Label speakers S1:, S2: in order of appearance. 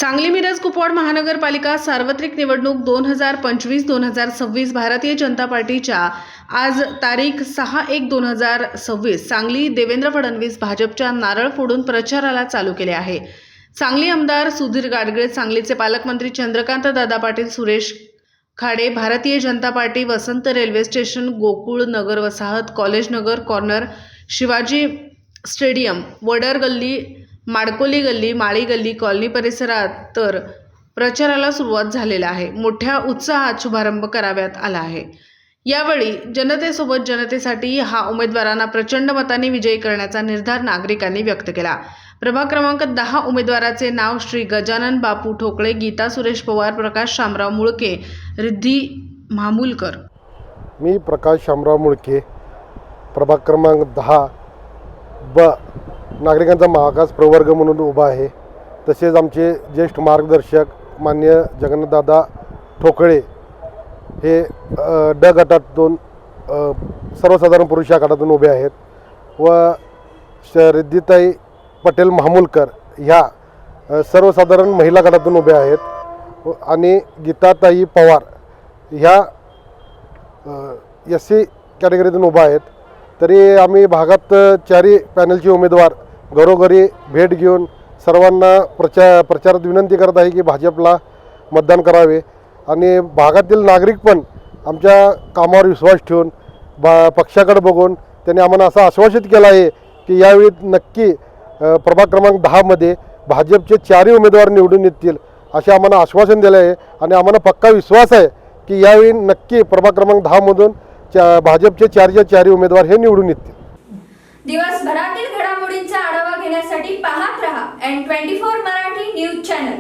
S1: सांगली मिरज कुपवाड महानगरपालिका सार्वत्रिक निवडणूक 2025-2026 भारतीय जनता पार्टीच्या आज तारीख 6/1/2026 सांगली देवेंद्र फडणवीस भाजपच्या नारळ फोडून प्रचाराला चालू केले आहे। सांगली आमदार सुधीर गाडगीळ, सांगलीचे पालकमंत्री चंद्रकांत दादा पाटील, सुरेश खाडे, भारतीय जनता पार्टी, वसंत रेल्वे स्टेशन, गोकुळ नगर वसाहत, कॉलेज नगर कॉर्नर, शिवाजी स्टेडियम, वडर गल्ली, माडकोली गल्ली, माळी गल्ली, कॉलनी परिसरात तर प्रचाराला सुरुवात झालेला आहे। मोठ्या उत्साहात शुभारंभ कराव्यात आला आहे। यावेळी जनतेसोबत जनतेसाठी हा उमेदवारांना प्रचंड मतांनी विजयी करण्याचा निर्धार नागरिकांनी व्यक्त केला। प्रभाग क्रमांक 10 उमेदवाराचे नाव श्री गजानन बापू ठोकळे, गीता सुरेश पवार, प्रकाश शामराव मुळके, रिद्धी म्हामुलकर।
S2: मी प्रकाश शामराव मुळके, प्रभाग क्रमांक 10 ब नागरिकांचा मागास प्रवर्ग म्हणून उभा आहे। तसेच आमचे ज्येष्ठ मार्गदर्शक माननीय जगन्नाथदादा ठोकळे हे ड गटातून सर्वसाधारण पुरुष या गटातून उभे आहेत व रिद्धिताई पटेल म्हामुलकर ह्या सर्वसाधारण महिला गटातून उभे आहेत आणि गीताताई पवार ह्या SC कॅटेगरीतून उभा आहेत। तरी आम्ही भागात चारी पॅनलचे उमेदवार घरोघरी भेट घेऊन सर्वांना प्रचारात विनंती करत आहे की भाजपला मतदान करावे आणि भागातील नागरिक पण आमच्या कामावर विश्वास ठेवून पक्षाकडे बघून त्यांनी आम्हाला असं आश्वासित केलं आहे की यावेळी नक्की प्रभाग क्रमांक 10 मध्ये भाजपचे चारही उमेदवार निवडून येतील असे आम्हाला आश्वासन दिले आहे आणि आम्हाला पक्का विश्वास आहे की यावेळी नक्की प्रभाग क्रमांक 10 मधून भाजपचे चारही उमेदवार हे निवडून येतील।
S3: दिवसभरातील घडामोडींचा आढावा घेण्यासाठी पाहत रहा N24 मराठी न्यूज चॅनल।